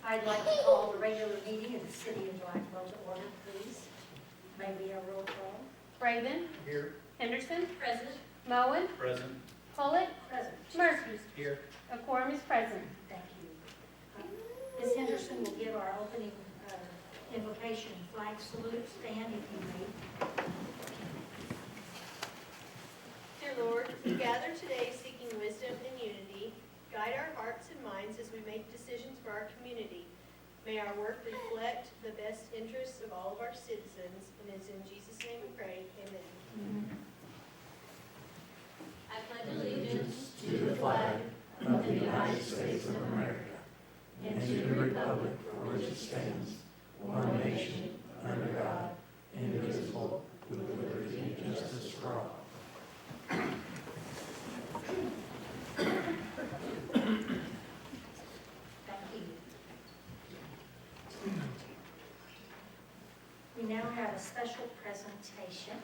I'd like to call the regular meeting of the City of Blackwell to order, please. May we have roll call? Braden, Here. Henderson, Present. Moen, Present. Pollitt, Present. Murphy. Here. A quorum is present. Thank you. Ms. Henderson will give our opening invocation flag salute. Stand if you may. Dear Lord, we gather today seeking wisdom and unity. Guide our hearts and minds as we make decisions for our community. May our work reflect the best interests of all of our citizens, and it's in Jesus' name we pray. Amen. I pledge allegiance to the flag of the United States of America and to the republic for which it stands, one nation, under God, indivisible, with liberty and justice for all. Thank you. We now have a special presentation.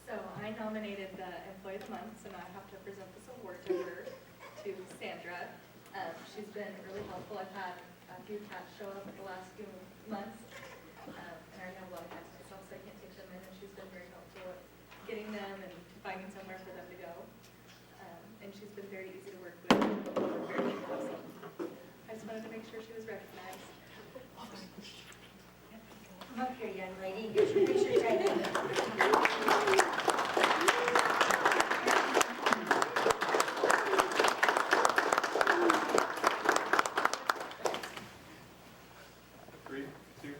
So I nominated the Employee of the Month, so now I have to present this award to her, to Sandra. She's been really helpful. I've had a few cats show up the last few months, and I already have a lot of cats myself, so I can't take them in, and she's been very helpful at getting them and finding somewhere for them to go. And she's been very easy to work with, very awesome. I just wanted to make sure she was recognized. Come up here, young lady, and get your picture taken. Three, two,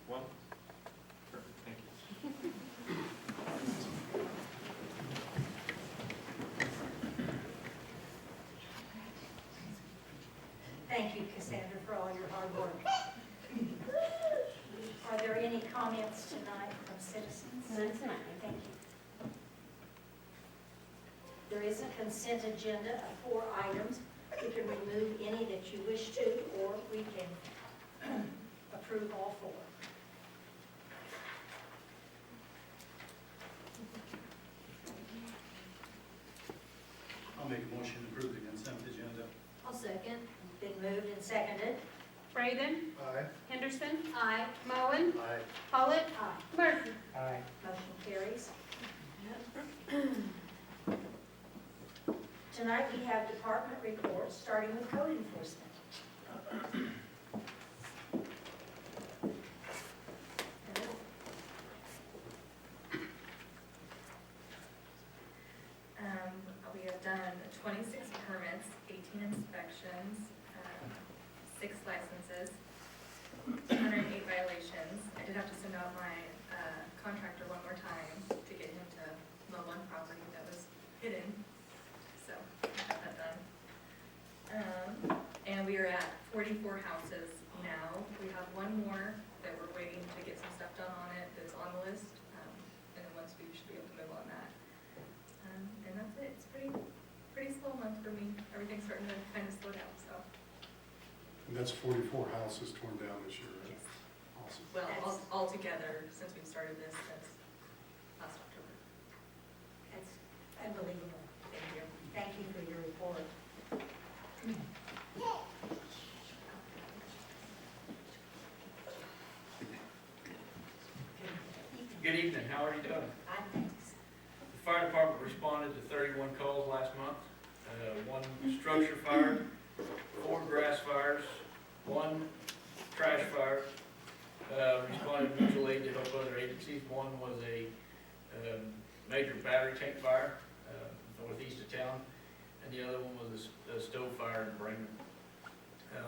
one. Perfect. Thank you. Thank you, Cassandra, for all your hard work. Are there any comments tonight from citizens? None tonight. Thank you. There is a consent agenda of 4 items. We can remove any that you wish to, or we can approve all 4. I'll make a motion to approve the consent agenda. I'll second. Been moved and seconded. Braden, Aye. Henderson, Aye. Moen, Aye. Pollitt, Aye. Murphy. Aye. Motion carries. Tonight we have department reports, starting with code enforcement. We have done 26 permits, 18 inspections, 6 licenses, 108 violations. I did have to send out my contractor one more time to get him to mow one property that was hidden, so I got that done. And we are at 44 houses now. We have one more that we're waiting to get some stuff done on it that's on the list, and then once we should be able to move on that. And that's it. It's pretty slow month for me. Everything's starting to kind of slow down, so. And that's 44 houses torn down this year, right? Yes. Awesome. Well, That's- all together, since we've started this, since last October. That's unbelievable. Thank you. Thank you for your report. Good evening, how are you doing? I thanks. The fire department responded to 31 calls last month. 1 structure fire, 4 grass fires, 1 trash fire. Responded mutual aid to help other agencies. 1 was a major battery tank fire northeast of town, and the other one was a stove fire in Bremen.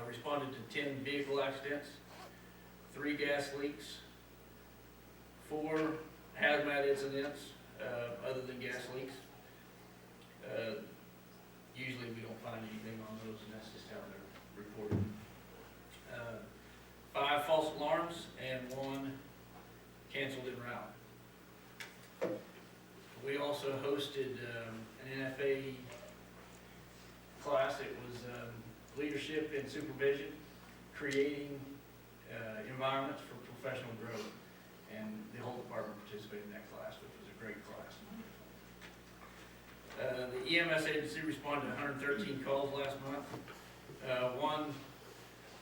Responded to 10 vehicle accidents, 3 gas leaks, 4 hazmat incidents, other than gas leaks. Usually we don't find anything on those, and that's just how they're reported. 5 false alarms and 1 canceled en route. We also hosted an NFA class. It was leadership and supervision, creating environments for professional growth. And the whole department participated in that class, which was a great the EMS agency responded to 113 calls last month. One,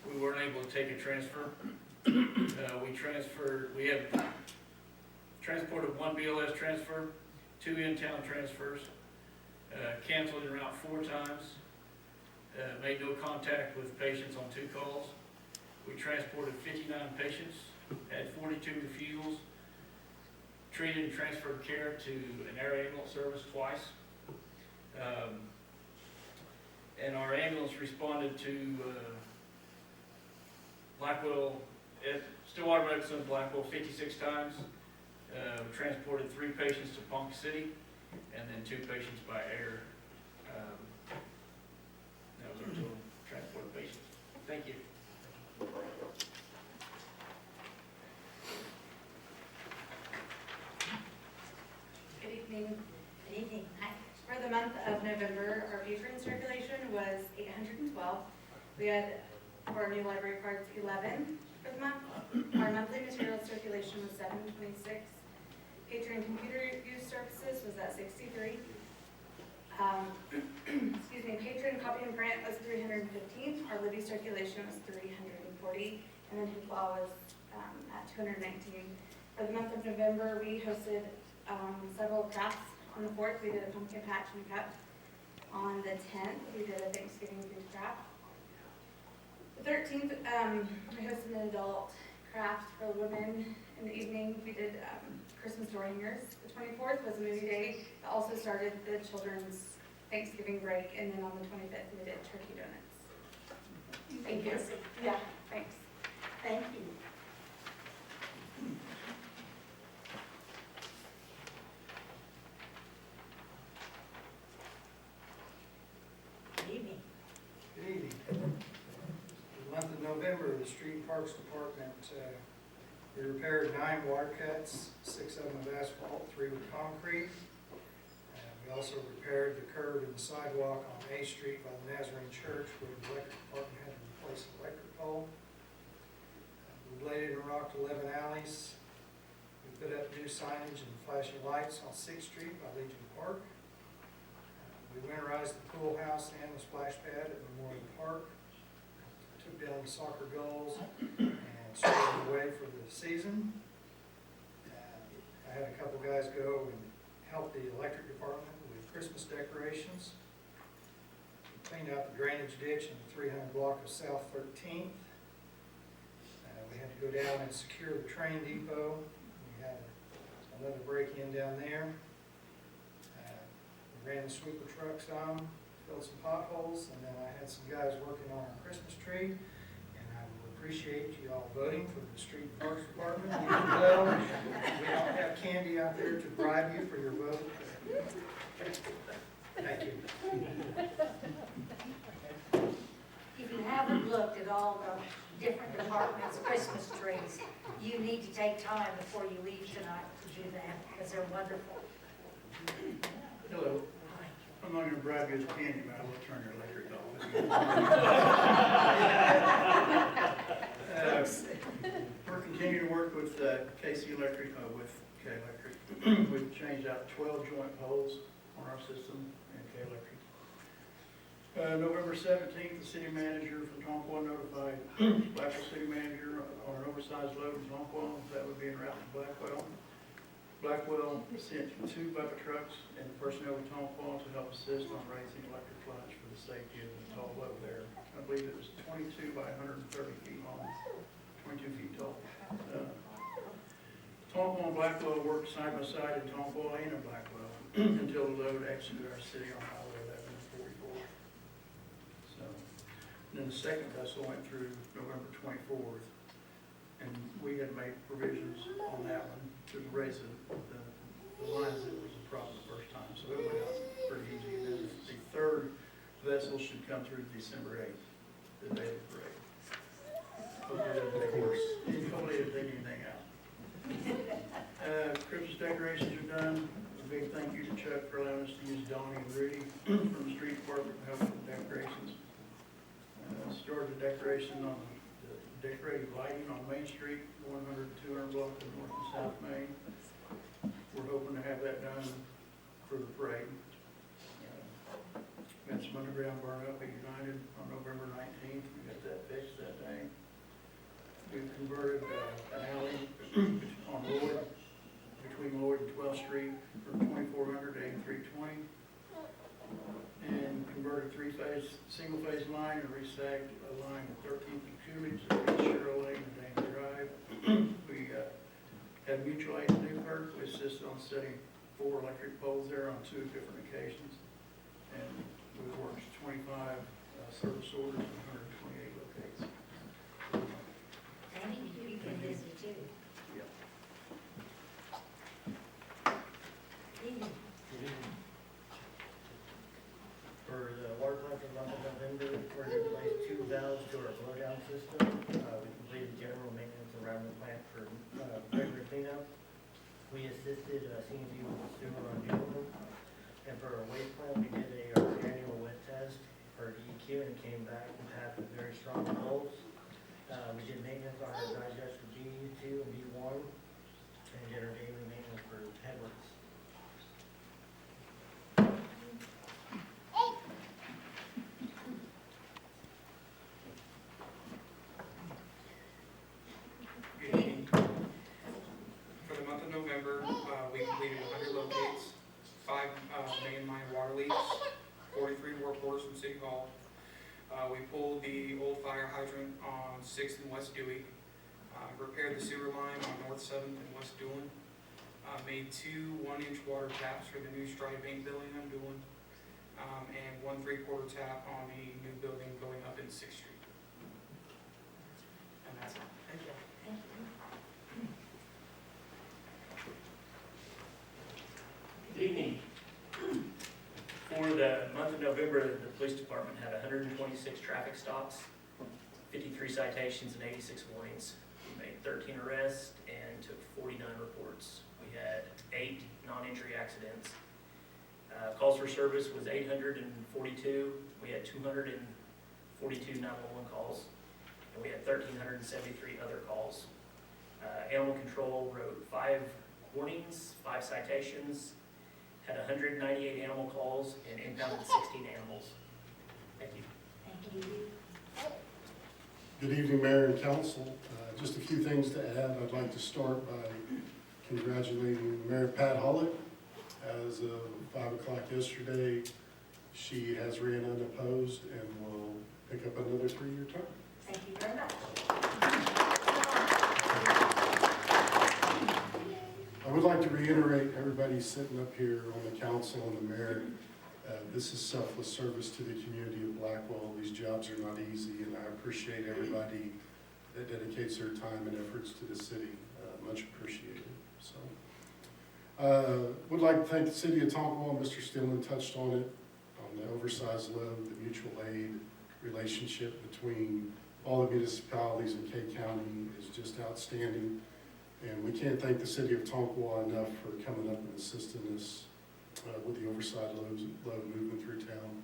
we weren't able to take a transfer. We have transported one BLS transfer, 2 in-town transfers, canceled en route 4 times, made no contact with patients on 2 calls. We transported 59 patients, had 42 refusals, treated and transferred care to an air ambulance service twice. And our ambulance responded to Blackwell, Stillwater Medical Center, Blackwell 56 times. Transported 3 patients to Ponca City, and then 2 patients by air. That was our total transported patients. Thank you. Good evening. Good evening. Hi. For the month of November, our patron circulation was 812. We had, for our new library cards, 11 for the month. Our monthly material circulation was 726. Patron computer use services was at 63. Excuse me, patron copy and print was 315. Our Libby circulation was 340. And then Hoopla was at 219. For the month of November, we hosted several crafts. On the 4th, we did a pumpkin patch and cup. On the 10th, we did a Thanksgiving food craft. The 13th, we hosted an adult craft for women in the evening. We did Christmas door hangers. The 24th was a movie day that also started the children's Thanksgiving break. And then on the 25th, we did turkey donuts. Thank you. Yeah, thanks. Thank you. Good evening. Good evening. The month of November, the Street and Parks Department, we repaired 9 water cuts, 6 of them with asphalt, 3 with concrete. We also repaired the curb and the sidewalk on A Street by the Nazarene Church where the electric department had to replace the electric pole. We bladed and rocked 11 alleys. We put up new signage and flashing lights on 6th Street by Legion Park. We winterized the pool house and the splash pad at Memorial Park. Took down the soccer goals and started away for the season. I had a couple guys go and help the electric department with Christmas decorations. We cleaned out the drainage ditch in the 300 block of South 13th. We had to go down and secure the train depot. We had another break-in down there. Ran the sweeper trucks on, filled some potholes, and then I had some guys working on our Christmas tree. And I will appreciate you all voting for the Street and Parks Department. Even though we don't have candy out there to bribe you for your vote. Thank you. If you haven't looked at all the different departments' Christmas trees, you need to take time before you leave tonight to do that, because they're wonderful. Hello. I'm not gonna bribe you with candy, but I will turn your electric off. We're continuing to work with KC Electric, with K Electric. We've changed out 12 joint poles on our system in K Electric. November 17th, the city manager from Tonopah notified Blackwell city manager on an oversized load in Tonopah that would be en route to Blackwell. Blackwell sent 2 bucket trucks and personnel to Tonopah to help assist on raising electric lines for the safety of the tall load there. I believe it was 22 by 130 feet long, 22 feet tall. Tonopah and Blackwell worked side by side in Tonopah and in Blackwell until the load exited our city on Highway 11 and 44. So, and then the second vessel went through November 24th, and we had made provisions on that one to raise the lines that was a problem the first time, so it went out pretty easy. And then the third vessel should come through December 8th, the day of the parade. Hopefully it didn't take anything out. Christmas decorations are done. A big thank you to Chuck for allowing us to use Donnie and Rudy from the street department to help with the decorations. Started the decoration on the decorative lighting on Main Street, 100 to 200 block of North and South Main. We're hoping to have that done for the parade. underground burn up at United on November 19th. We got that fixed that day. We've converted an alley on Lloyd, between Lloyd and 12th Street from 2400 to 8320. And converted single-phase line and resagged a line at 13th and Coolidge, at Cheryl Lane and Dana Drive. We had mutual aid in Newkirk. We assisted on setting 4 electric poles there on 2 different occasions. And we worked 25 service orders in 128 locations. Danny, you've been busy too. Yep. Evening. For the water plant for the month of November, we're to replace 2 valves to our blowdown system. We completed general maintenance around the plant for regular cleanup. We assisted C&G with the sewer on Newland. And for our waste plant, we did our annual wet test for DEQ and it came back and had very strong results. We did maintenance on our digester B2 and B1 and did our daily maintenance for headlights. Good evening. For the month of November, we completed 100 locates, 5 main line water leaks, 43 work orders from City Hall. We pulled the old fire hydrant on 6th and West Dewey, repaired the sewer line on North 7th and West Doolan, made 2 1-inch water taps for the new Stride Bank building on Doolan, and 1 3/4 tap on the new building going up in 6th Street. And that's it. Thank you. Thank you. Good evening. For the month of November, the police department had 126 traffic stops, 53 citations, and 86 warnings. We made 13 arrests and took 49 reports. We had 8 non-injury accidents. Calls for service was 842. We had 242 911 calls, and we had 1,373 other calls. Animal control wrote 5 warnings, 5 citations, had 198 animal calls, and impounded 16 animals. Thank you. Thank you. Good evening, Mayor and Council. Just a few things to add. I'd like to start by congratulating Mayor Pat Hollett. As of 5 o'clock yesterday, she has ran unopposed and will pick up another 3-year term. Thank you very much. I would like to reiterate, everybody sitting up here on the council and the mayor, this is selfless service to the community of Blackwell. These jobs are not easy, and I appreciate everybody that dedicates their time and efforts to the city. Much appreciated. So, would like to thank the city of Tonkwall. Mr. Stillman touched on it, on the oversized load, the mutual aid relationship between all the municipalities in K County is just outstanding. And we can't thank the city of Tonkwall enough for coming up and assisting us with the oversized load movement through town.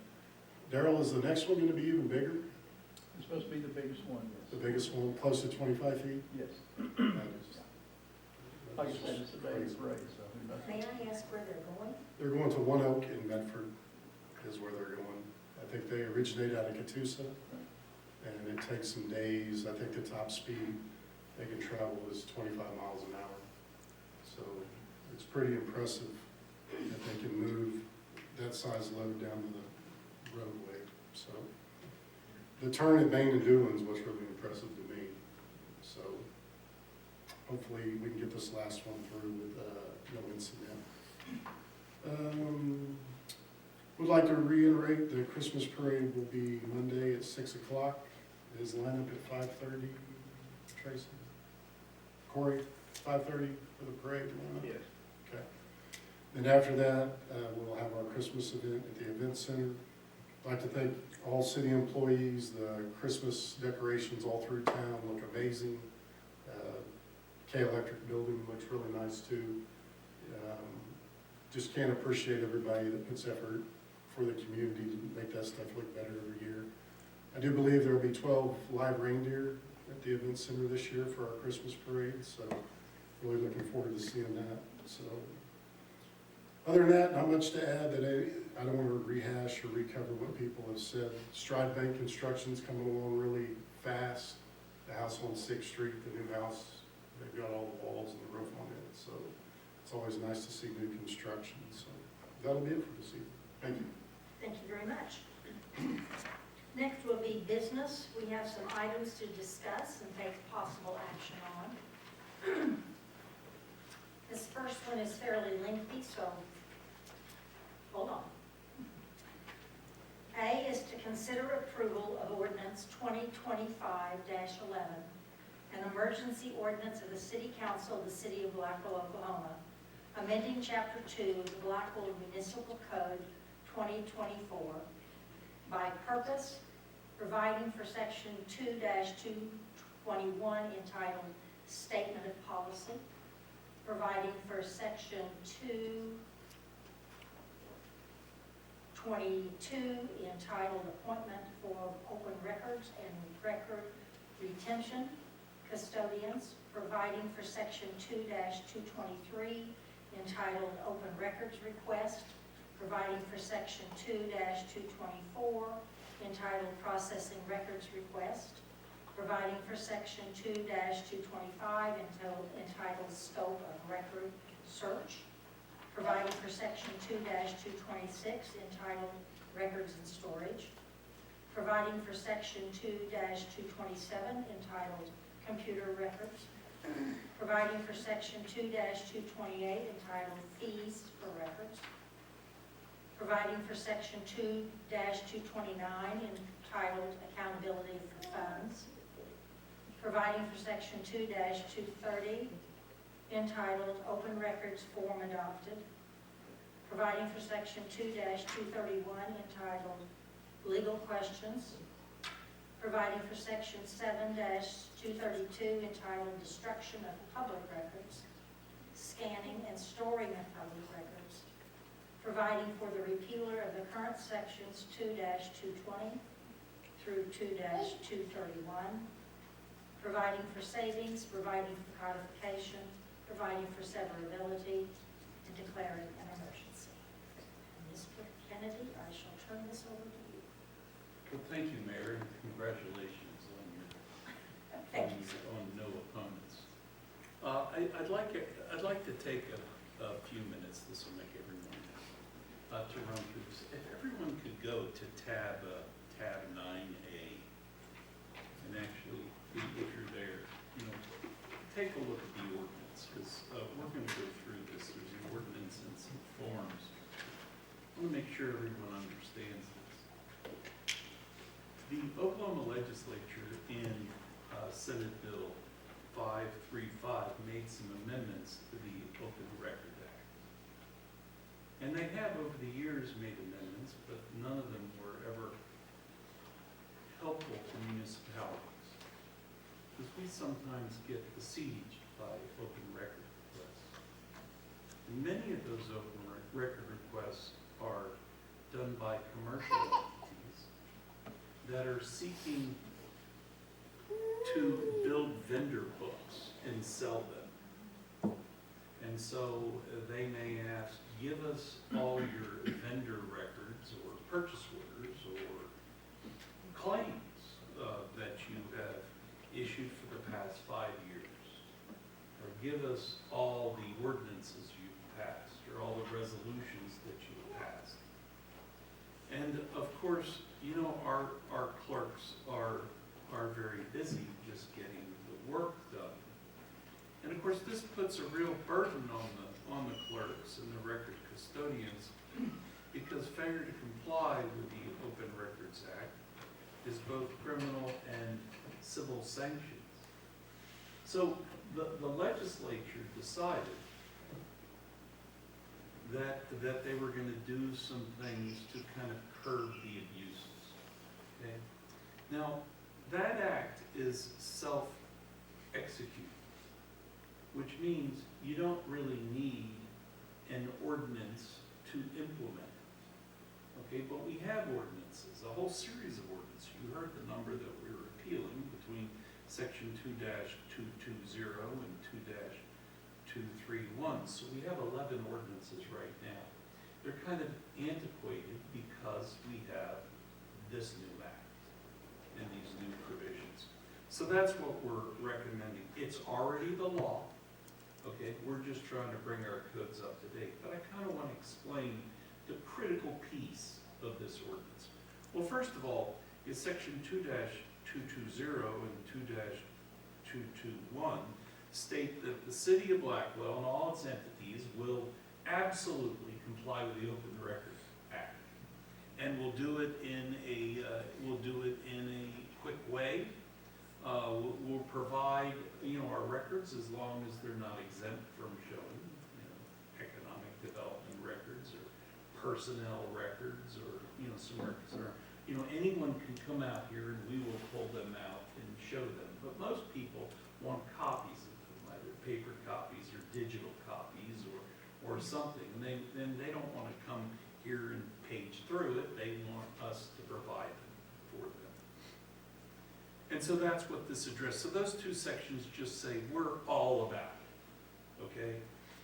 Daryl, is the next one going to be even bigger? It's supposed to be the biggest one, The yes. biggest one, close to 25 feet? Yes. That is- Like I said, it's a day's parade, so who knows? May I ask where they're going? They're going to One Oak in Medford is where they're going. I think they originate out of Catoosa, and it takes some days. I think the top speed they can travel is 25 miles an hour. So it's pretty impressive that they can move that size load down to the roadway. So the turn at Main and Doolin's was really impressive to me. So hopefully we can get this last one through with no incident. Would like to reiterate the Christmas parade will be Monday at 6 o'clock. It is lined up at 5:30. Tracy? Corey, 5:30 for the parade tomorrow? Yes. Okay. Then after that, we'll have our Christmas event at the event center. I'd like to thank all city employees. The Christmas decorations all through town look amazing. K Electric building looks really nice too. Just can't appreciate everybody that puts effort for the community to make that stuff look better every year. I do believe there will be 12 live reindeer at the event center this year for our Christmas parade, so really looking forward to seeing that. So Other than that, not much to add. That I don't want to rehash or recover what people have said. Stride Bank construction's coming along really fast. The house on 6th Street, the new house, they've got all the walls and the roof on it. So it's always nice to see new construction. So that'll be it for this evening. Thank you. Thank you very much. Next will be business. We have some items to discuss and take possible action on. This first one is fairly lengthy, so hold on. A is to consider approval of ordinance 2025-11, an emergency ordinance of the City Council of the City of Blackwell, Oklahoma, amending Chapter 2 of the Blackwell Municipal Code 2024 by purpose, providing for Section 2-221 entitled Statement of Policy, providing for Section 222 entitled Appointment for Open Records and Record Retention Custodians, providing for Section 2-223 entitled Open Records Request, providing for Section 2-224 entitled Processing Records Request, providing for Section 2-225 entitled Scope of Record Search, providing for Section 2-226 entitled Records and Storage, providing for Section 2-227 entitled Computer Records, providing for Section 2-228 entitled Fees for Records, providing for Section 2-229 entitled Accountability for Funds, providing for Section 2-230 entitled Open Records Form Adopted, providing for Section 2-231 entitled Legal Questions, providing for Section 7-232 entitled Destruction of Public Records, Scanning and Storing of Public Records, providing for the repealer of the current Sections 2-220 through 2-231, providing for savings, providing for codification, providing for severability, and declaring an emergency. Ms. Kennedy, I shall turn this over to you. Well, thank you, Mayor, and congratulations on your on no opponents. I'd like to take a few minutes. This will make everyone to run through this. If everyone could go to tab 9A, and actually, if you're there, take a look at the ordinance, because we're going to go through this. There's an ordinance and some forms. I want to make sure everyone understands this. The Oklahoma legislature in Senate Bill 535 made some amendments to the Open Record Act. And they have over the years made amendments, but none of them were ever helpful to municipalities. Because we sometimes get besieged by open record requests. And many of those open record requests are done by commercial entities that are seeking to build vendor books and sell them. And so they may ask, give us all your vendor records or purchase orders or claims that you have issued for the past 5 years. Or give us all the ordinances you've passed or all the resolutions that you've passed. And of course, our clerks are very busy just getting the work done. And of course, this puts a real burden on the clerks and the record custodians, because failure to comply with the Open Records Act is both criminal and civil sanctions. So the legislature decided that they were going to do some things to kind of curb the abuses. Okay? Now, that act is self-executing, which means you don't really need an ordinance to implement it. Okay, but we have ordinances, a whole series of ordinances. You heard the number that we were appealing between Section 2-220 and 2-231. So we have 11 ordinances right now. they're kind of antiquated because we have this new act and these new provisions. So that's what we're recommending. It's already the law, okay? We're just trying to bring our codes up to date. But I kind of want to explain the critical piece of this ordinance. Well, first of all, is section 2-220 and 2-221 state that the city of Blackwell and all its entities will absolutely comply with the Open Records Act. And we'll do it in a quick way. We'll provide, our records as long as they're not exempt from showing, economic development records or personnel records or, some records that are, anyone can come out here and we will pull them out and show them. But most people want copies of them, either paper copies or digital copies or something. And they don't want to come here and page through it. They want us to provide them for them. And so that's what this addresses. So those two sections just say we're all about it, okay?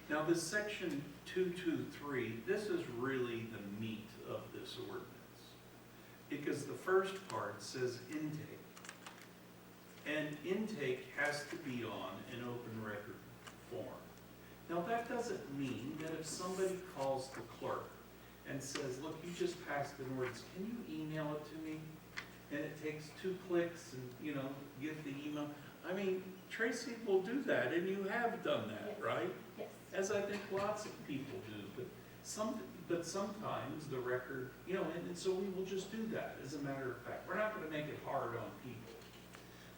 Now this section 223, this is really the meat of this ordinance. Because the first part says intake. And intake has to be on an open record form. Now that doesn't mean that if somebody calls the clerk and says, look, you just passed an ordinance, can you email it to me? And it takes 2 clicks and, get the email. I mean, Tracy will do that, and you have done that, Yes. right? Yes. As I think lots of people do, but sometimes the record, and so we will just do that, as a matter of fact. We're not gonna make it hard on people.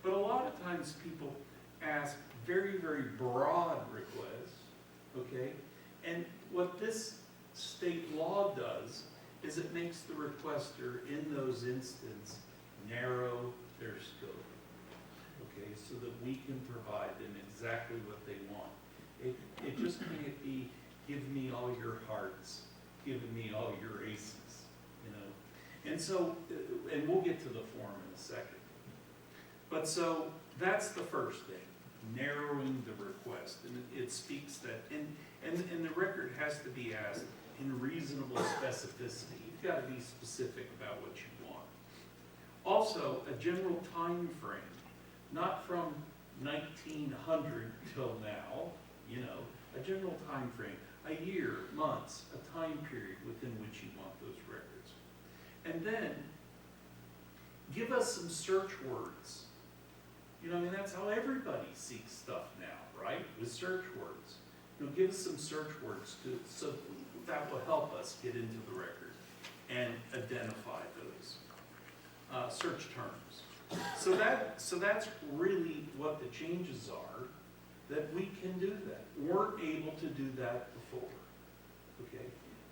But a lot of times people ask very, very broad requests, okay? And what this state law does is it makes the requester in those instances narrow their scope, okay? So that we can provide them exactly what they want. It just can't be, give me all your hearts, give me all your aces, And so, and we'll get to the form in a second. But so, that's the first thing, narrowing the request. And it speaks that, and the record has to be asked in reasonable specificity. You've got to be specific about what you want. Also, a general time frame, not from 1900 till now, a general time frame, a year, months, a time period within which you want those records. And then, give us some search words. That's how everybody seeks stuff now, right? With search words. Give us some search words so that will help us get into the record and identify those search terms. So that's really what the changes are, that we can do that. Weren't able to do that before, okay?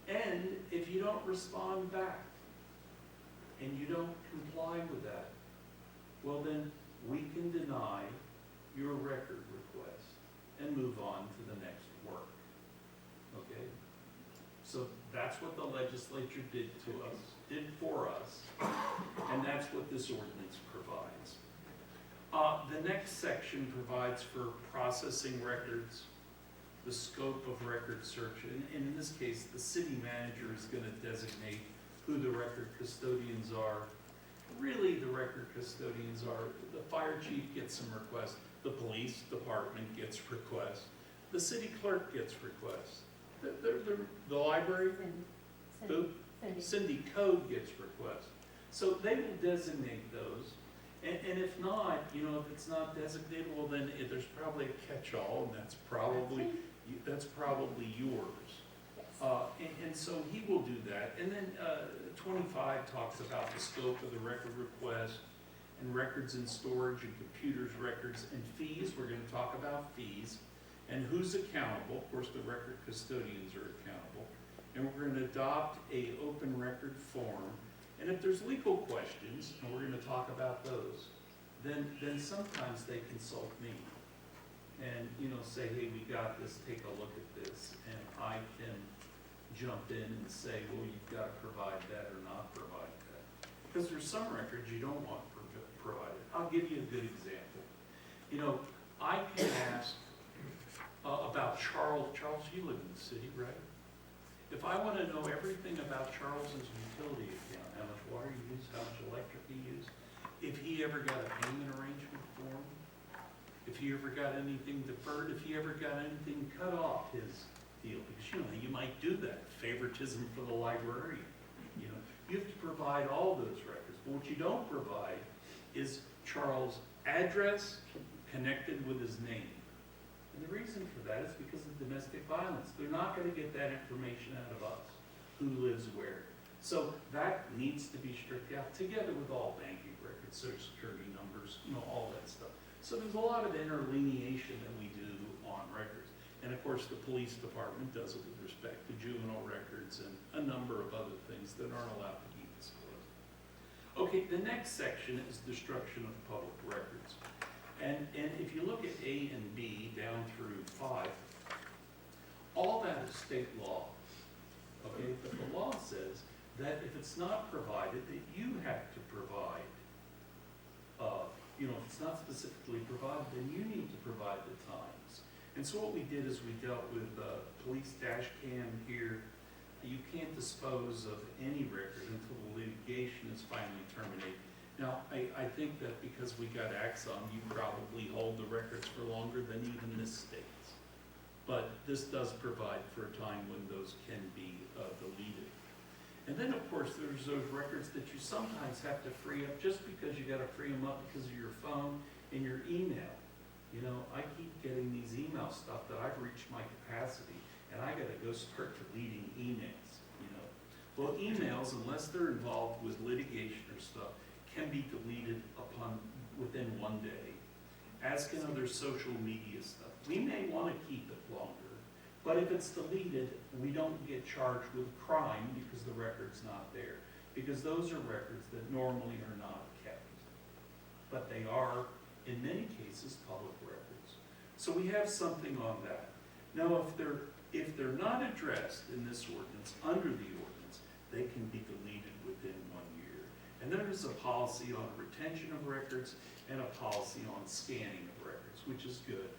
And if you don't respond back and you don't comply with that, well then we can deny your record request and move on to the next work, okay? So that's what the legislature did for us, and that's what this ordinance provides. The next section provides for processing records, the scope of record search, and in this case, the city manager is going to designate who the record custodians are. Really, the record custodians are, the fire chief gets some requests, the police department gets requests, the city clerk gets requests, the library, Cindy Code gets requests. So they will designate those. And if not, if it's not designated, well then there's probably a catch-all, and that's probably yours. Yes. And so he will do that. And then 25 talks about the scope of the record request and records in storage and computers records and fees. We're going to talk about fees and who's accountable. Of course, the record custodians are accountable. And we're going to adopt a open record form. And if there's legal questions, and we're going to talk about those, then sometimes they consult me and, say, hey, we got this, take a look at this. And I can jump in and say, well, you've got to provide that or not provide that. Because there's some records you don't want provided. I'll give you a good example. I can ask about Charles, you live in the city, right? If I want to know everything about Charles's utility account, how much water he used, how much electric he used, if he ever got a payment arrangement form, if he ever got anything deferred, if he ever got anything cut off his deal, because you might do that, favoritism for the librarian. You have to provide all those records, but what you don't provide is Charles' address connected with his name. And the reason for that is because of domestic violence. They're not going to get that information out of us, who lives where. So that needs to be stripped out, together with all banking records, social security numbers, all that stuff. So there's a lot of interlineation that we do on records. And of course, the police department does it with respect to juvenile records and a number of other things that aren't allowed to be disclosed. Okay, the next section is destruction of public records. And if you look at A and B down through 5, all that is state law. Okay, but the law says that if it's not provided, that you have to provide. If it's not specifically provided, then you need to provide the times. And so what we did is we dealt with police dash cam here. You can't dispose of any record until the litigation is finally terminated. Now, I think that because we got Axon, you probably hold the records for longer than even this states. But this does provide for a time when those can be deleted. And then, of course, there's those records that you sometimes have to free up just because you got to free them up because of your phone and your email. I keep getting these email stuff that I've reached my capacity, and I got to go start deleting emails. Well, emails, unless they're involved with litigation or stuff, can be deleted within 1 day, as can other social media stuff. We may want to keep it longer, but if it's deleted, we don't get charged with crime because the record's not there, because those are records that normally are not kept, but they are, in many cases, public records. So we have something on that. Now, if they're not addressed in this ordinance, under the ordinance, they can be deleted within 1 year. And then there's a policy on retention of records and a policy on scanning of records, which is good.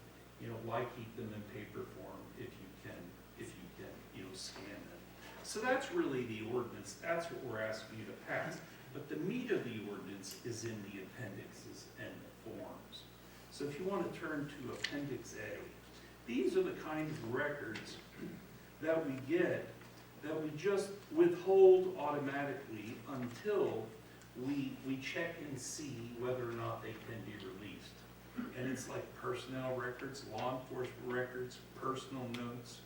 Why keep them in paper form if you can scan them? So that's really the ordinance. That's what we're asking you to pass. But the meat of the ordinance is in the appendixes and the forms. So if you want to turn to Appendix A, these are the kind of records that we get that we just withhold automatically until we check and see whether or not they can be released. And it's like personnel records, law enforcement records, personal notes,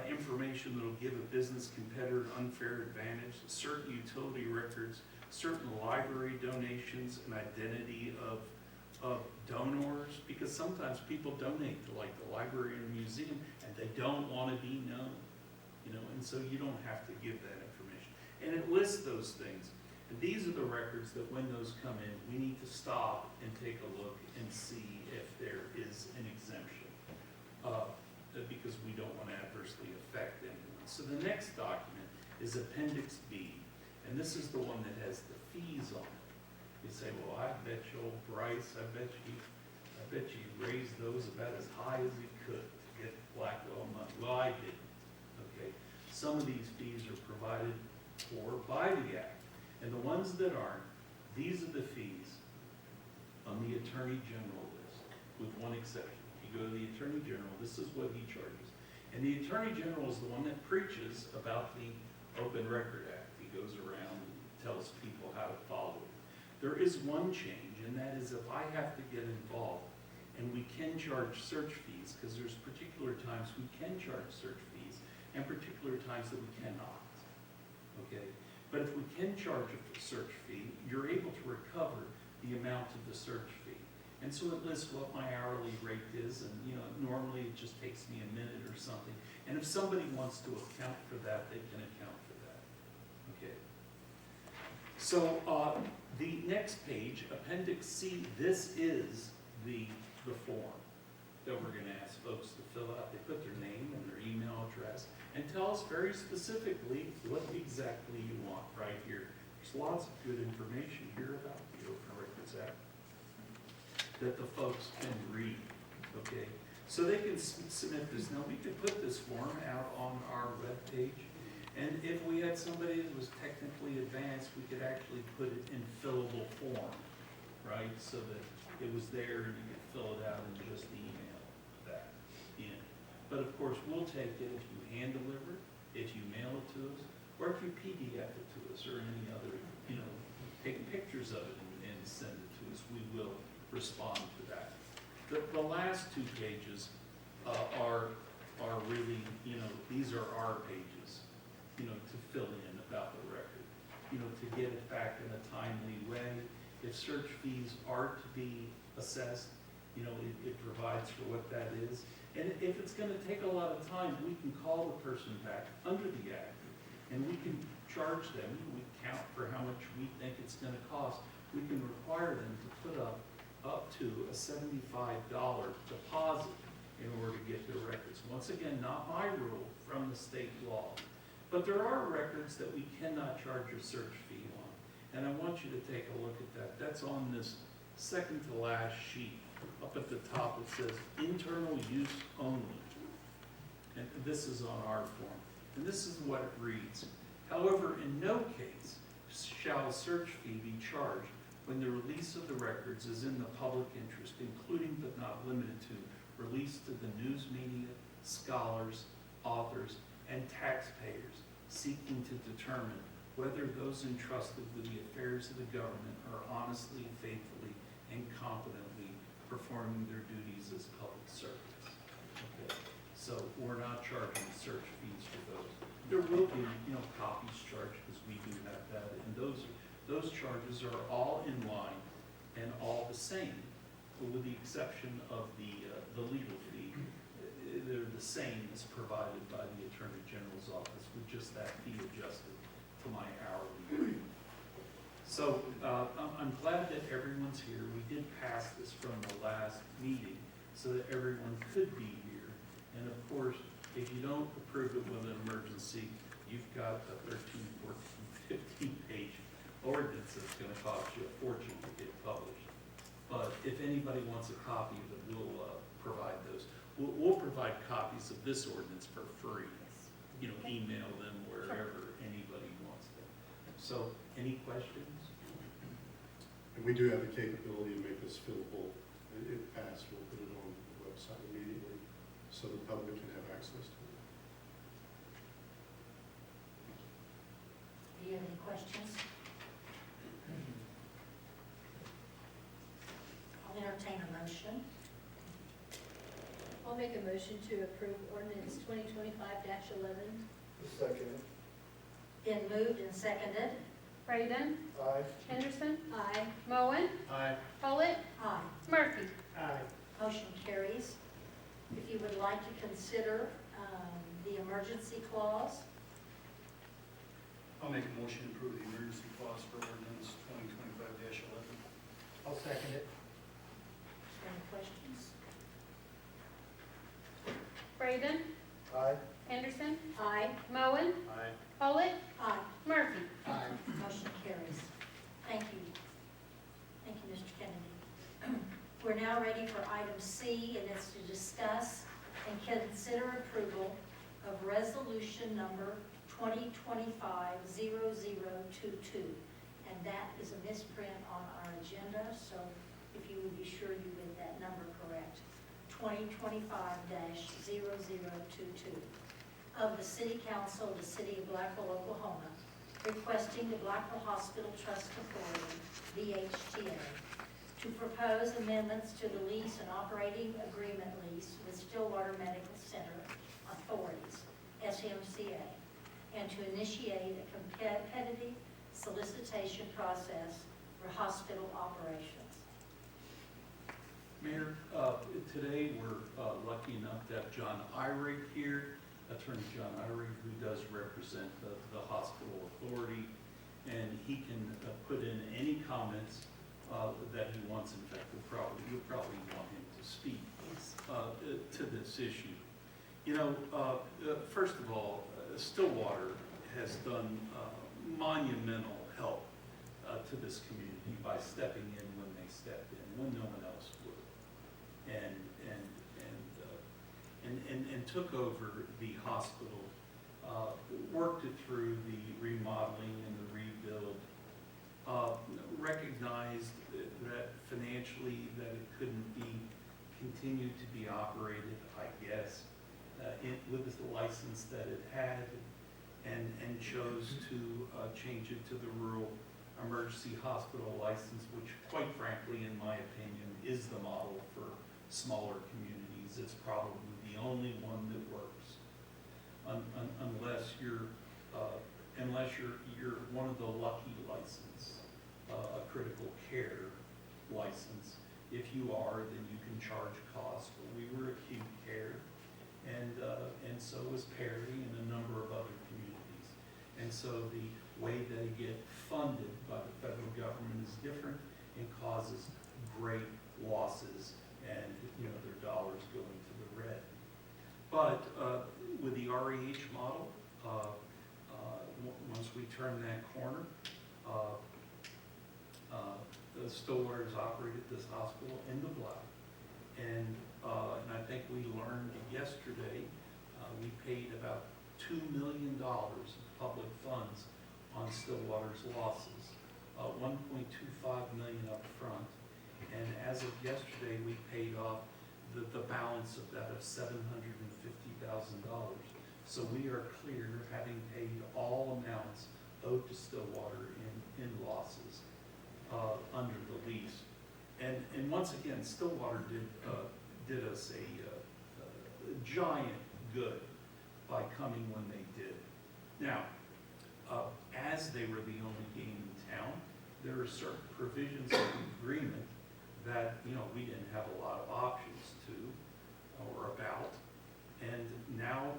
information that will give a business competitor unfair advantage, certain utility records, certain library donations, and identity of donors, because sometimes people donate to like the library or museum and they don't want to be known, and so you don't have to give that information. And it lists those things. And these are the records that when those come in, we need to stop and take a look and see if there is an exemption, because we don't want to adversely affect anyone. So the next document is Appendix B, and this is the one that has the fees on it. You say, well, I bet you old Bryce, I bet you raised those about as high as he could to get Blackwell money. Well, I didn't, okay? Some of these fees are provided for by the Act, and the ones that aren't, these are the fees on the Attorney General list, with one exception. If you go to the Attorney General, this is what he charges. And the Attorney General is the one that preaches about the Open Record Act. He goes around and tells people how to follow it. There is one change, and that is if I have to get involved, and we can charge search fees, because there's particular times we can charge search fees, and particular times that we cannot, okay? But if we can charge a search fee, you're able to recover the amount of the search fee. And so it lists what my hourly rate is, and normally it just takes me a minute or something. And if somebody wants to account for that, they can account for that, okay? So the next page, Appendix C, this is the form that we're going to ask folks to fill out. They put their name and their email address and tell us very specifically what exactly you want right here. There's lots of good information here about the Open Records Act that the folks can read, okay? So they can submit this. Now, we could put this form out on our webpage, had somebody that was technically advanced, we could actually put it in fillable form, right? So that it was there and you could fill it out and just email that in. But of course, we'll take it if you hand deliver it, if you mail it to us, or if you PDF it to us, or any other, take pictures of it and send it to us. We will respond to that. The last 2 pages are really, these are our pages, to fill in about the record, to get it back in a timely way. If search fees are to be assessed, it provides for what that is. And if it's gonna take a lot of time, we can call the person back under the act, and we can charge them, we count for how much we think it's gonna cost. We can require them to put up to a $75 deposit in order to get their records. Once again, not my rule, from the state law. But there are records that we cannot charge a search fee on. And I want you to take a look at that. That's on this second to last sheet. Up at the top it says internal use only. And this is on our form. And this is what it reads. However, in no case shall a search fee be charged when the release of the records is in the public interest, including but not limited to release to the news media, scholars, authors, and taxpayers seeking to determine whether those entrusted with the affairs of the government are honestly, faithfully, and competently performing their duties as public servants. Okay. So we're not charging search fees for those. There will be, copies charged, because we do have that, and those charges are all in line and all the same, with the exception of the legal fee. They're the same as provided by the Attorney General's office, with just that fee adjusted to my hourly rate. So I'm glad that everyone's here. We did pass this from the last meeting so that everyone could be here. And of course, if you don't approve it with an emergency, you've got a 13, 14, 15-page ordinance that's going to cost you a fortune to get published. But if anybody wants a copy of it, we'll provide those. We'll provide copies of this ordinance for free. Email them wherever anybody wants them. So, any questions? And we do have the capability to make this fillable. If passed, we'll put it on the website immediately so the public can have access to it. Do you have any questions? I'll entertain a motion. I'll make a motion to approve ordinance 2025-11. Second. Been moved and seconded. Braden, Aye. Henderson, Aye. Moen, Aye. Pollett, Aye. Murphy. Aye. Motion carries. If you would like to consider the emergency clause, I'll make a motion to approve the emergency clause for ordinance 2025-11. I'll second it. any questions? Braden, Aye. Henderson, Aye. Moen, Aye. Pollett, Aye. Murphy. Aye. Motion carries. Thank you. Thank you, Mr. Kennedy. We're now ready for item C, and it's to discuss and consider approval of resolution number 2025-0022. And that is a misprint on our agenda, so if you would be sure you get that number correct. 2025-0022 of the City Council of the City of Blackwell, Oklahoma, requesting the Blackwell Hospital Trust Authority, VHTA, to propose amendments to the lease and operating agreement lease with Stillwater Medical Center Authorities, SMCA, and to initiate a competitive solicitation process for hospital operations. Mayor, today we're lucky enough to have John Eyrig here, Attorney John Eyrig, who does represent the hospital authority, and he can put in any comments that he wants. In fact, you'll probably want him to speak to this issue. First of all, Stillwater has done monumental help to this community by stepping in when they stepped in, when no one else would, and took over the hospital, worked it through the remodeling and the rebuild, recognized that financially that it couldn't be continued to be operated, I guess, with the license that it had, and chose to change it to the rural emergency hospital license, which quite frankly, in my opinion, is the model for smaller communities. It's probably the only one that works, unless you're one of the lucky license, a critical care license. If you are, then you can charge costs. But we were acute care, and so was Perry and a number of other communities. And so the way they get funded by the federal government is different and causes great losses, and their dollars going to the red. But with the REH model, once we turn that corner, the Stillwater has operated this hospital in the black. And I think we learned yesterday, we paid about $2 million of public funds on Stillwater's losses, $1.25 million up front. And as of yesterday, we paid off the balance of that of $750,000. So we are clear of having paid all amounts owed to Stillwater in losses under the lease. And once again, Stillwater did us a giant good by coming when they did. Now, as they were the only game in town, there are certain provisions of the agreement that we didn't have a lot of options to or about. And now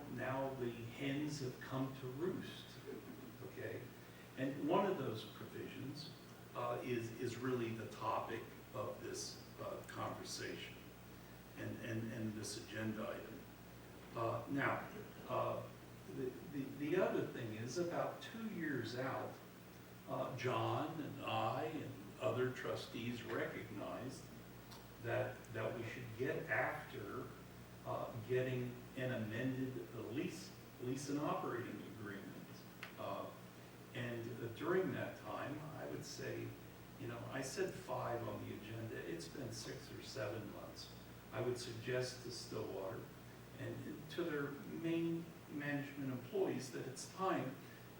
the hens have come to roost, okay? And one of those provisions is really the topic of this conversation and this agenda item. Now, the other thing is, about 2 years out, John and I and other trustees recognized that we should get after getting an amended lease and operating agreement. And during that time, I would say, I said 5 on the agenda. It's been 6 or 7 months. I would suggest to Stillwater and to their main management employees that it's time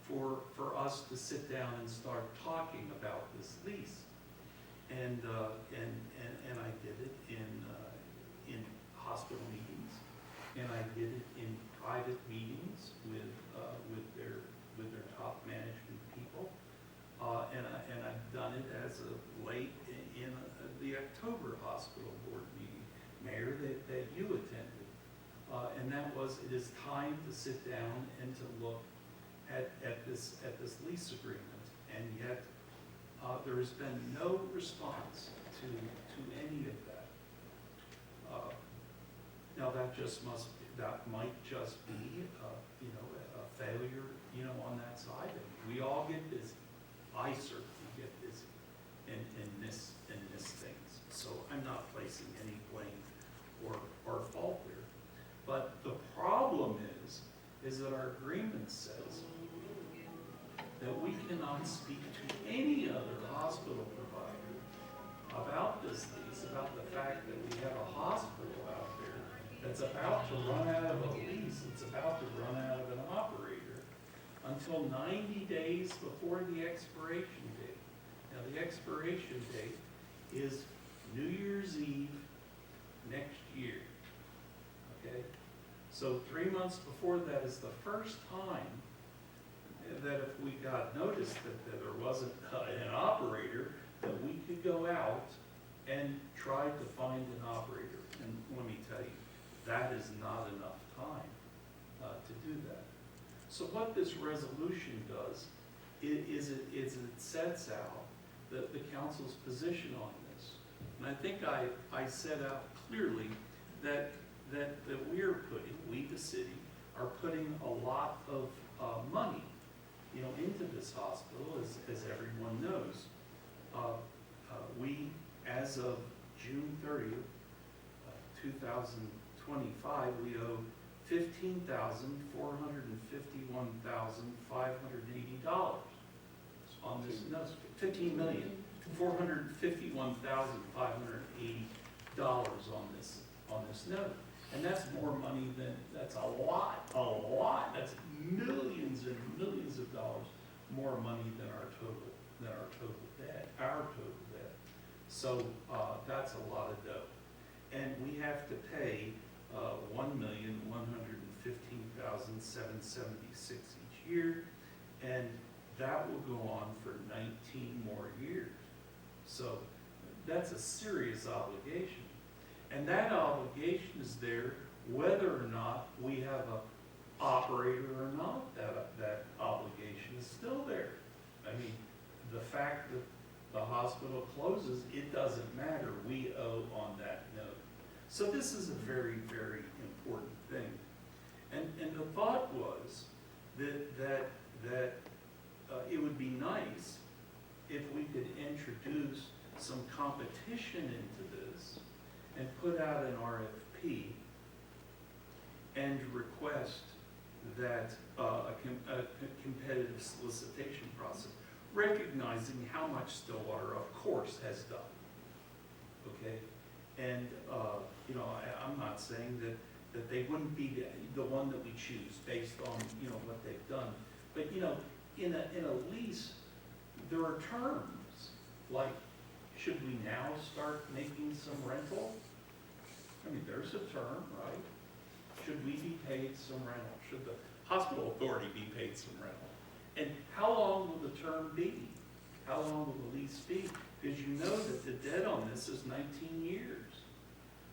for us to sit down and start talking about this lease. And I did it in hospital meetings, and I did it in private meetings with their top management people, and I've done it as of late in the October hospital board meeting, Mayor, that you attended, and that was, it is time to sit down and to look at this lease agreement, and yet there has been no response to any of that. Now that might just be a failure on that side. We all get busy. I certainly get busy and miss things. So I'm not placing any blame or fault there. But the problem is that our agreement says that we cannot speak to any other hospital provider about this lease, about the fact that we have a hospital out there that's about to run out of a lease, it's about to run out of an operator, until 90 days before the expiration date. Now, the expiration date is New Year's Eve next year, okay? So 3 months before that is the first time that if we got notice that there wasn't an operator, that we could go out and try to find an operator. And let me tell you, that is not enough time to do that. So what this resolution does is it sets out the council's position on this. And I think I set out clearly that we, the city, are putting a lot of money into this hospital, as everyone knows. We, as of June 30th, 2025, we owe $15,451,000 $15,451,580 on this note. $15,451,580 on this note. And that's more money than, that's a lot, that's millions and millions of dollars more money than our total debt, So, that's a lot of dough. And we have to pay, $1,115,776 each year, and that will go on for 19 more years. So, that's a serious obligation. And that obligation is there whether or not we have an operator or not. That obligation is still there. I mean, the fact that the hospital closes, it doesn't matter. We owe on that note. So this is a very, very important thing. And the thought was that it would be nice if we could introduce some competition into this and put out an RFP and request that a competitive solicitation process, recognizing how much Stillwater, of course, has done. Okay? And, I'm not saying that they wouldn't be the one that we choose based on, what they've done. But, in a lease, there are terms, like, should we now start making some rental? I mean, there's a term, right? Should we be paid some rental? Should the hospital authority be paid some rental? And how long will the term be? How long will the lease be? Because you know that the debt on this is 19 years.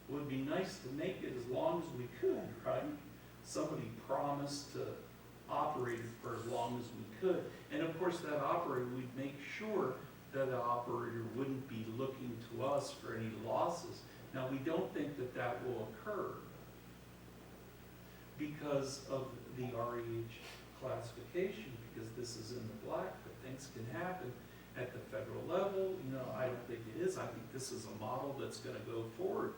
It would be nice to make it as long as we could, right? Somebody promised to operate it for as long as we could. And of course, that operator, we'd make sure that the operator wouldn't be looking to us for any losses. Now, we don't think that that will occur because of the REH classification, because this is in the black, but things can happen at the federal level. I don't think it is. I think this is a model that's going to go forward.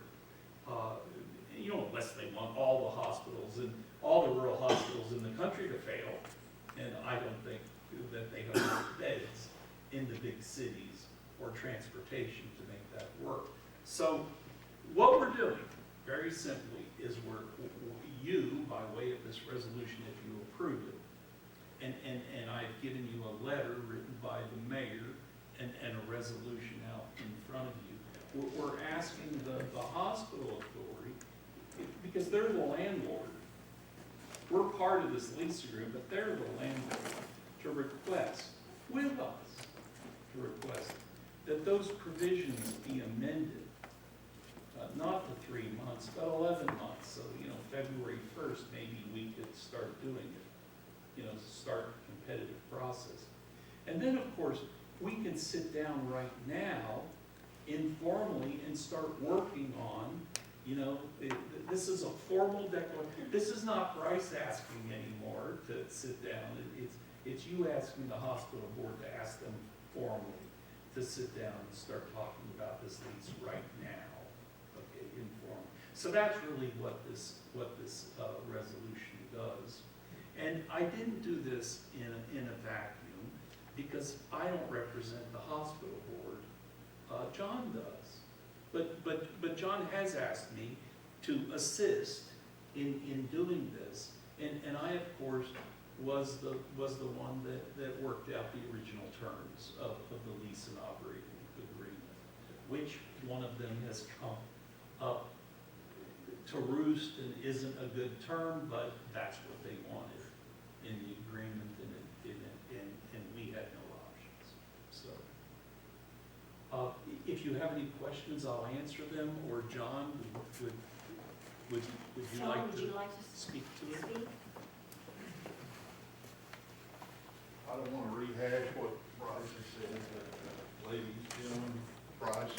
Unless they want all the hospitals and all the rural hospitals in the country to fail. And I don't think that they have enough beds in the big cities or transportation to make that work. So what we're doing, very simply, is you, by way of this resolution, if you approve it, and I've given you a letter written by the mayor and a resolution out in front of you, we're asking the hospital authority, because they're the landlord. We're part of this lease agreement, but they're the landlord, to request with us, that those provisions be amended, not to 3 months, but 11 months. So, February 1st, maybe we could start doing it, start a competitive process. And then, of course, we can sit down right now informally and start working on, this is a formal declaration. This is not Bryce asking anymore to sit down. It's you asking the hospital board to ask them formally to sit down and start talking about this lease right now, okay, informally. So that's really what this resolution does. And I didn't do this in a vacuum because I don't represent the hospital board. John does. But John has asked me to assist in doing this. And I, of course, was the one that worked out the original terms of the lease and operating agreement. Which one of them has come up to roost and isn't a good term, but that's what they wanted in the agreement, and we had no options. So, if you have any questions, I'll answer them. Or John, would you like to speak to it? I don't want to rehash what Bryce has said, ladies, gentlemen, Bryce.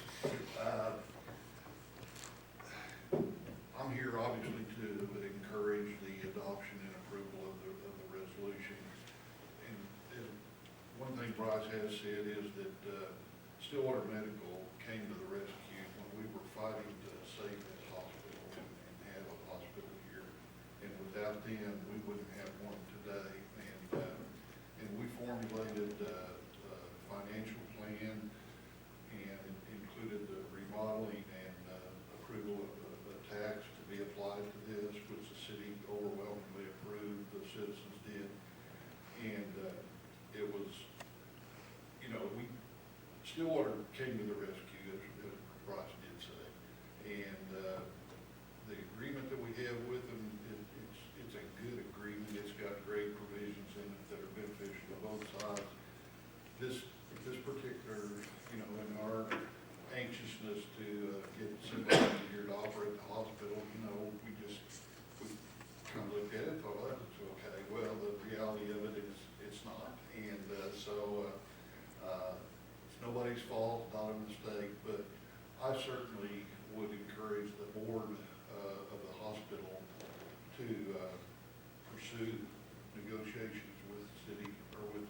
I'm here obviously to encourage the adoption and approval of the resolution. And one thing Bryce has said is that Stillwater Medical came to the rescue when we were fighting to save this hospital and have a hospital here. And without them, we wouldn't have one today. And Stillwater came to the rescue, as Bryce did say. And the agreement that we have with them, it's a good agreement. It's got great provisions in it that are beneficial to both sides. This particular, in our anxiousness to get somebody here to operate the hospital, we kind of looked at it, thought, well, that's okay. Well, the reality of it is it's not. And so it's nobody's fault, not a mistake, but I certainly would encourage the board of the hospital to pursue negotiations with the city or with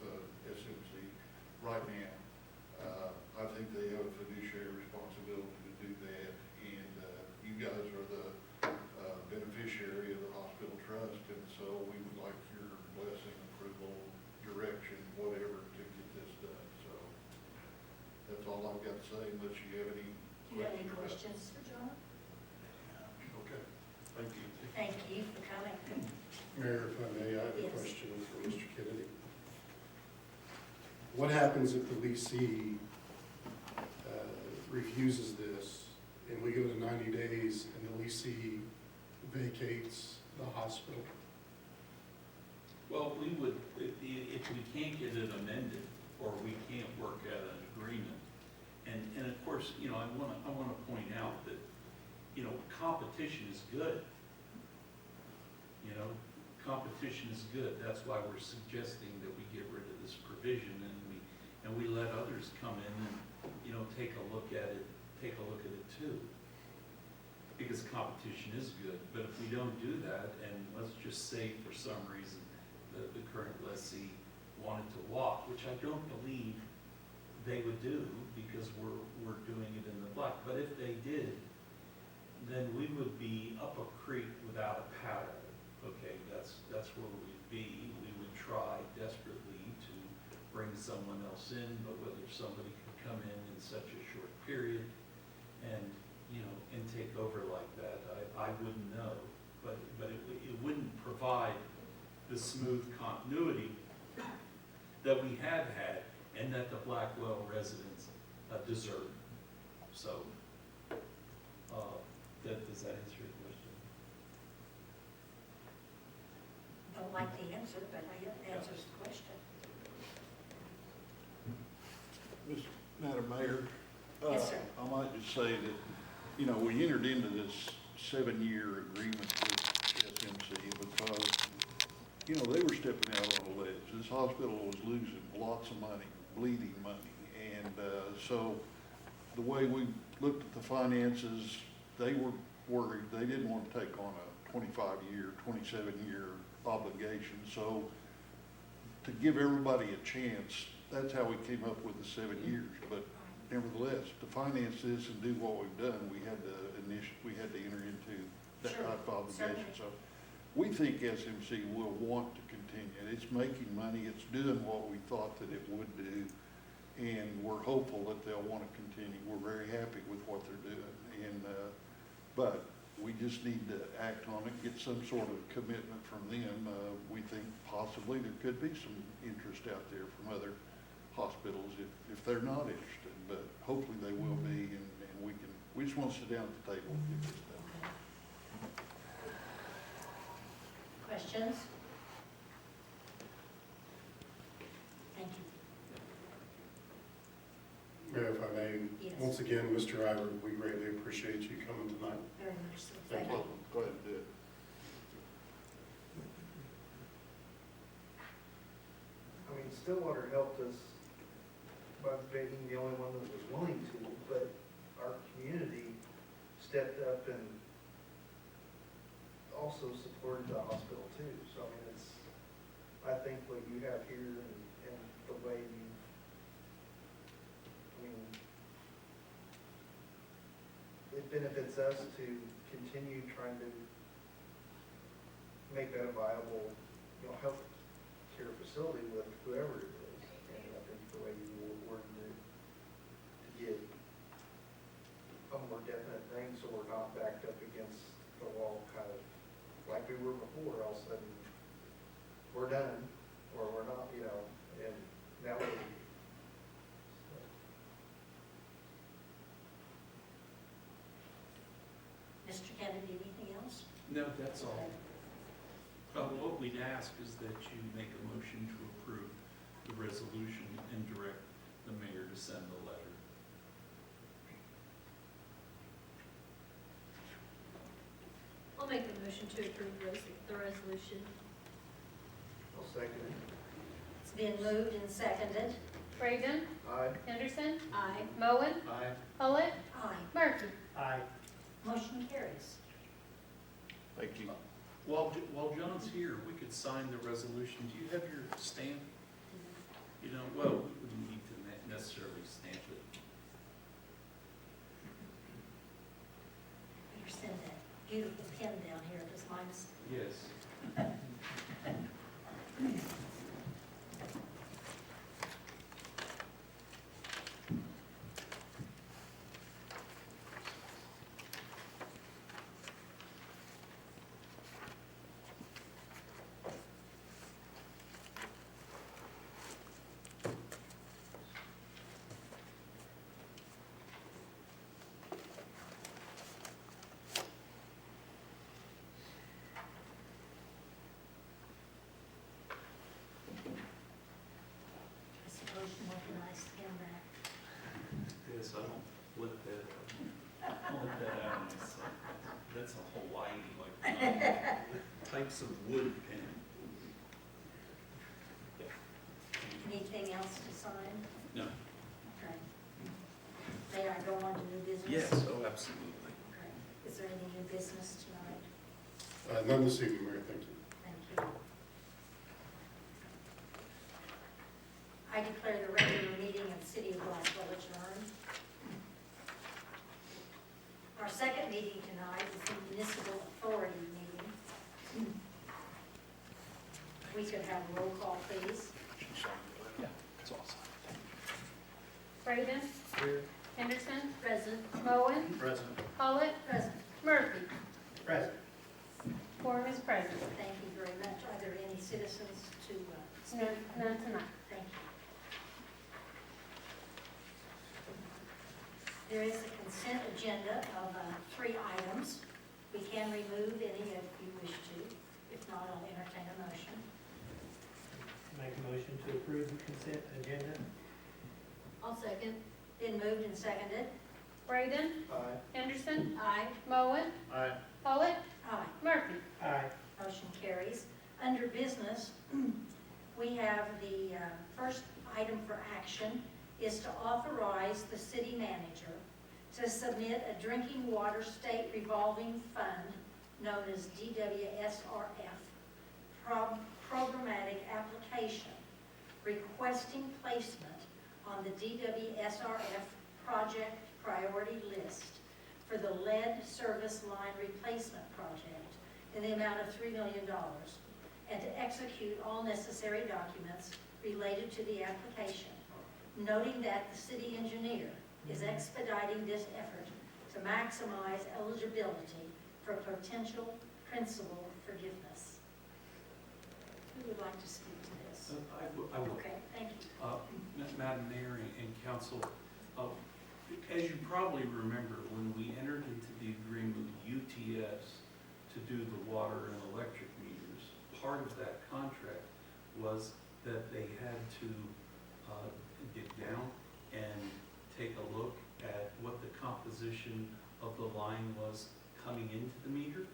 SMC right now. I think they have a fiduciary responsibility to do that, and you guys are the beneficiary of the hospital trust, and so we would like your blessing, approval, direction, whatever, to get this done. So that's all I've got to say, unless you have any Do you have any questions for John? Okay, thank you. Thank you for coming. Mayor, if I may, I have a Yes. question for Mr. Kennedy. What happens if the leasee refuses this, and we go to 90 days, and the leasee vacates the hospital? Well, we would, if we can't get it amended, or we can't work out an agreement, and of course, I want to point out that, competition is good. Competition is good. That's why we're suggesting that we get rid of this provision, and we let others come in and, take a look at it too. Because competition is good, but if we don't do that, and let's just say for some reason the current lessee wanted to walk, which I don't believe they would do because we're doing it in the black. But if they did, then we would be up a creek without a paddle. Okay, that's where we'd be. We would try desperately to bring someone else in, but whether somebody could come in such a short period and take over like that, I wouldn't know. But it wouldn't provide the smooth continuity that we have had and that the Blackwell residents deserve. So, does that answer your question? Don't like the answer, but it answers the question. Madam Mayor? Yes, sir. I might just say that, we entered into this 7-year agreement with SMC because, they were stepping out on a ledge. This hospital was losing lots of money, bleeding money. And so the way we looked at the finances, they were worried. They didn't want to take on a 25-year, 27-year obligation. So to give everybody a chance, that's how we came up with the 7 years. But nevertheless, to finance this and do what we've done, we had to enter into that Sure, type of obligation. certainly. So we think SMC will want to continue. It's making money. It's doing what we thought that it would do. And we're hopeful that they'll want to continue. We're very happy with what they're doing. And, but we just need to act on it, get some sort of commitment from them. We think possibly there could be some interest out there from other hospitals if they're not interested, but hopefully they will be, and we just want to sit down at the table and get this done. Questions? Thank you. Mayor, if I may, Yes. once again, Mr. Ivor, we greatly appreciate you coming tonight. Very much so. Thank you. Go ahead and do it. I mean, Stillwater helped us by being the only one that was willing to, but our community stepped up and also supported the hospital too. So I mean, I think what you have here and the way it benefits us to continue trying to make that a viable, health care facility with whoever it is. And I think the way you worded it to get a more definite thing, so we're not backed up against the wall, kind of like we were before. All of a sudden, we're done, or we're not, and now we're. Mr. Kennedy, anything else? No, that's all. What we'd ask is that you make a motion to approve the resolution and direct the mayor to send the letter. I'll make the motion to approve the resolution. I'll second it. It's been moved and seconded. Braden, Aye. Henderson, Aye. Moen, Aye. Pollitt, Aye. Murphy. Aye. Motion carries. Thank you. While John's here, we could sign the resolution. Do you have your stamp? You know, well, we wouldn't need to necessarily stamp it. Better send that beautiful pen down here, because mine's Yes. I suppose you want the nice pen back. Yes, I don't flip that, flip that out myself. That's a Hawaii, like, types of wood pen. Anything else to sign? No. Okay. May I go on to new business? Yes, oh, absolutely. Okay. Is there any new business tonight? None this evening, Mayor, thank you. Thank you. I declare the regular meeting of the City of Blackwell adjourned. Our second meeting tonight is the municipal authority meeting. We could have a roll call, please. Yeah, that's awesome. Braden, Here. Henderson, Present. Moen, Present. Pollitt, Present. Murphy. Present. Quorum is present. Thank you very much. Are there any citizens to speak? None tonight. Thank you. There is a consent agenda of 3 items. We can remove any if you wish to. If not, I'll entertain a motion. Make a motion to approve the consent agenda. I'll second. Been moved and seconded. Braden, Aye. Henderson, Aye. Moen, Aye. Pollitt, Aye. Murphy. Aye. Motion carries. Under business, we have the first item for action is to authorize the city manager to submit a drinking water state revolving fund known as DWSRF programmatic application requesting placement on the DWSRF project priority list for the lead service line replacement project in the amount of $3 million, and to execute all necessary documents related to the application, noting that the city engineer is expediting this effort to maximize eligibility for potential principal forgiveness. Who would like to speak to this? I will. Okay, thank you. Madam Mayor and Council, as you probably remember, when we entered into the agreement with UTS to do the water and electric meters, part of that contract was that they had to dig down and take a look at what the composition of the line was coming into the meter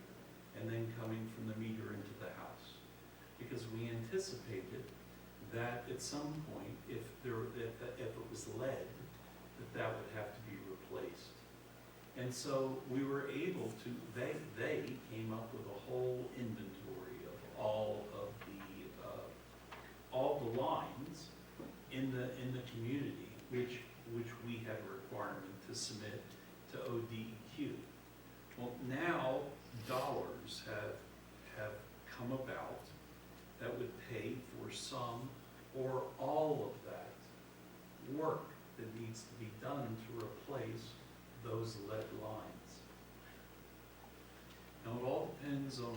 and then coming from the meter into the house. Because we anticipated that at some point, if it was lead, that would have to be replaced. And so we were able to, they came up with a whole inventory of all the lines in the community, which we had a requirement to submit to ODEQ. Well, now dollars have come about that would pay for some or all of that work that needs to be done to replace those lead lines. Now, it all depends on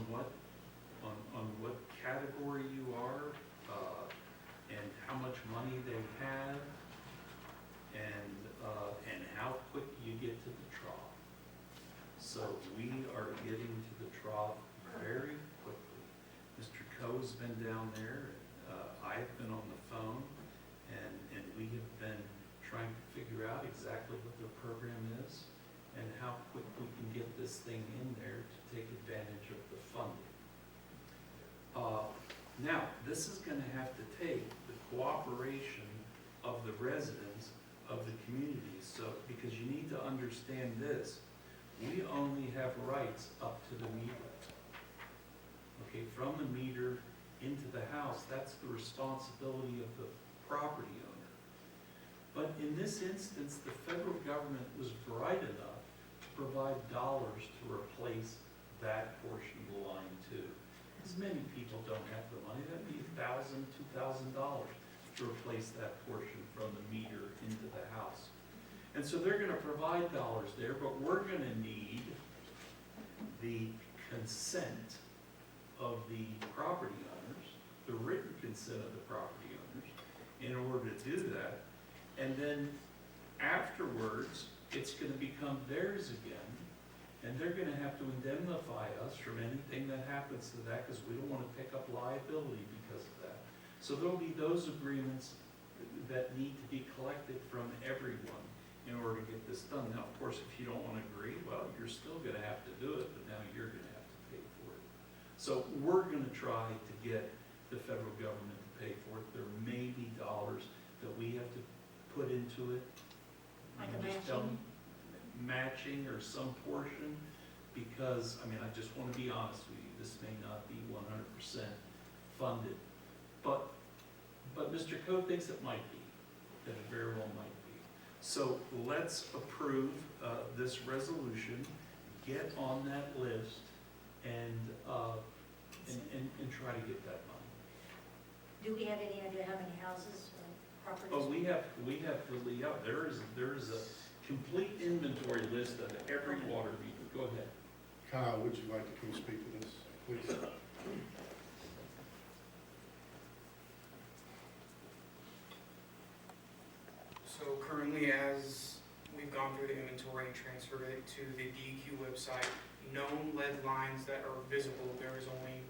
what category you are, and how much money they have, and how quick you get to the trough. So we are getting to the trough very quickly. Mr. Coe's been down there, I've been on the phone, and we have been trying to figure out exactly what their program is and how quick we can get this thing in there to take advantage of the funding. Now, this is gonna have to take the cooperation of the residents of the community, so, because you need to understand this, we only have rights up to the meter. Okay, from the meter into the house, that's the responsibility of the property owner. But in this instance, the federal government was bright enough to provide dollars to replace that portion of the line too. As many people don't have the money, that'd be $1,000, $2,000 to replace that portion from the meter into the house. And so they're gonna provide dollars there, but we're gonna need the consent of the property owners, the written consent of the property owners, in order to do that. And then afterwards, it's gonna become theirs again, and they're gonna have to indemnify us from anything that happens to that, because we don't wanna pick up liability because of that. So there'll be those agreements that need to be collected from everyone in order to get this done. Now, of course, if you don't wanna agree, well, you're still gonna have to do it, but now you're gonna have to pay for it. So we're gonna try to get the federal government to pay for it. There may be dollars that we have to put into it. Like You a just tell matching? me matching or some portion, because, I mean, I just wanna be honest with you, this may not be 100% funded. But Mr. Coe thinks it might be, that it very well might be. So let's approve this resolution, get on that list, and try to get that money. Do we have any idea how many houses or properties? Oh, we have there is a complete inventory list of every water meter. Go ahead. Kyle, would you like to come speak to this, please? So currently, as we've gone through the inventory and transferred it to the DEQ website, known lead lines that are visible, there is only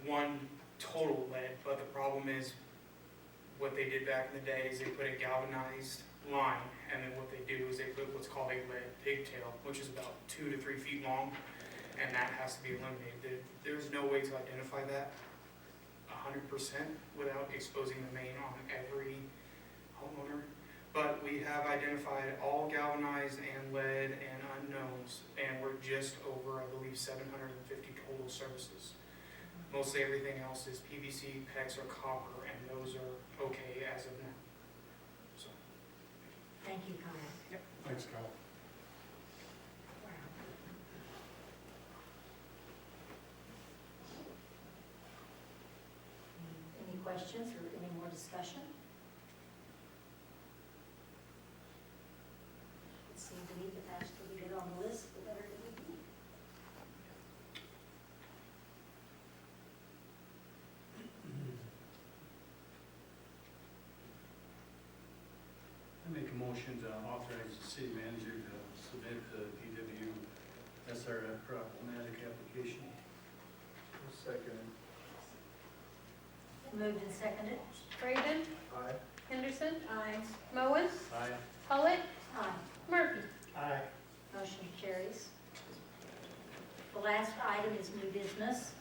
one total lead, but the problem is, what they did back in the day is they put a galvanized line, and then what they do is they put what's called a lead pigtail, which is about 2 to 3 feet long, and that has to be eliminated. There's no way to identify that 100% without exposing the main on every homeowner. But we have identified all galvanized and lead and unknowns, and we're just over, I believe, 750 total services. Mostly everything else is PVC, PEX, or copper, and those are okay as of now. So, Thank you, Kyle. Thanks, Kyle. Wow. Any questions or any more discussion? It seems to me the faster we get on the list, the better it will be. I make a motion to authorize the city manager to submit the DW SRF problematic application. Second. Moved and seconded. Braden, Aye. Henderson, Aye. Moen, Aye. Pollitt, Aye. Murphy. Aye. Motion carries. The last item is new business.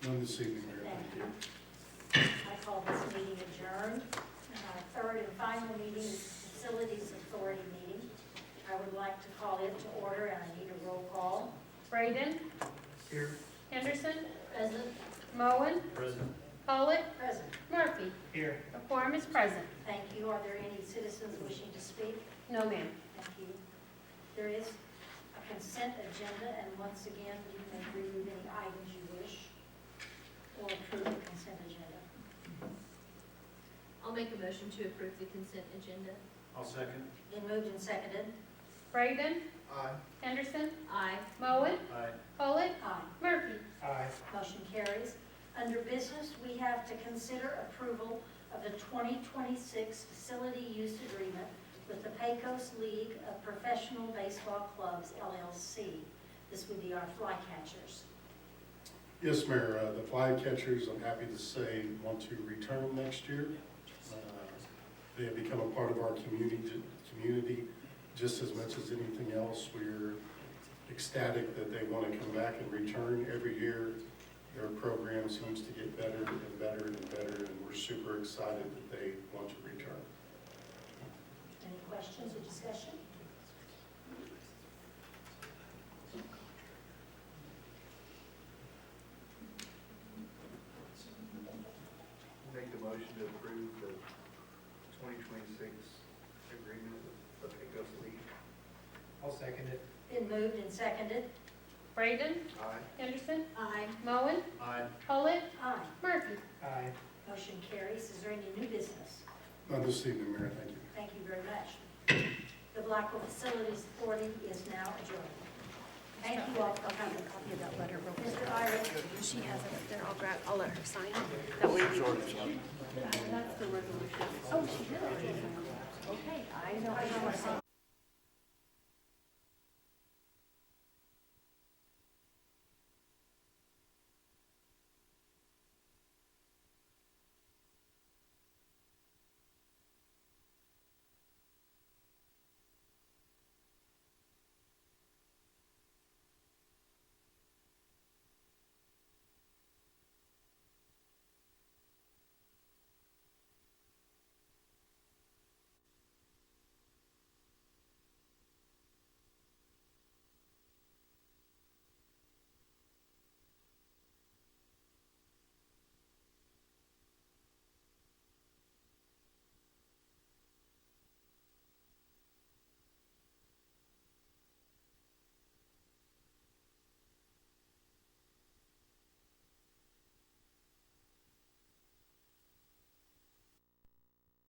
None this evening, Mayor. Thank you. I call this meeting adjourned. Our third and final meeting is the Facilities Authority meeting. I would like to call it to order, and I need a roll call. Braden, Here. Henderson, President? Moen, Present. Pollitt, Present. Murphy. Here. A quorum is present. Thank you. Are there any citizens wishing to speak? No, ma'am. Thank you. There is a consent agenda, and once again, you may remove any items you wish or approve the consent agenda. I'll make a motion to approve the consent agenda. I'll second. Been moved and seconded. Braden, Aye. Henderson, Aye. Moen, Aye. Pollitt, Aye. Murphy. Aye. Motion carries. Under business, we have to consider approval of the 2026 facility use agreement with the Pecos League of Professional Baseball Clubs, LLC. This would be our flycatchers. Yes, Mayor, the Flycatchers, I'm happy to say, want to return next year. They have become a part of our community just as much as anything else. We're ecstatic that they want to come back and return every year. Their program seems to get better and better and better, and we're super excited that they want to return. Any questions or discussion? Make the motion to approve the 2026 agreement with the Pecos League. I'll second it. Been moved and seconded. Braden, Aye. Henderson, Aye. Moen, Aye. Polley, Aye. Murphy. Aye. Motion carries. Is there any new business? Not this evening, Mayor, thank you. Thank you very much. The Blackwell Facilities Authority is now adjourned. Thank you all for coming. Copy of that letter real quick. Mr. Irish. She has it up there. I'll let her sign it. That way you can. That's the resolution. Oh, she did already. Okay, I know.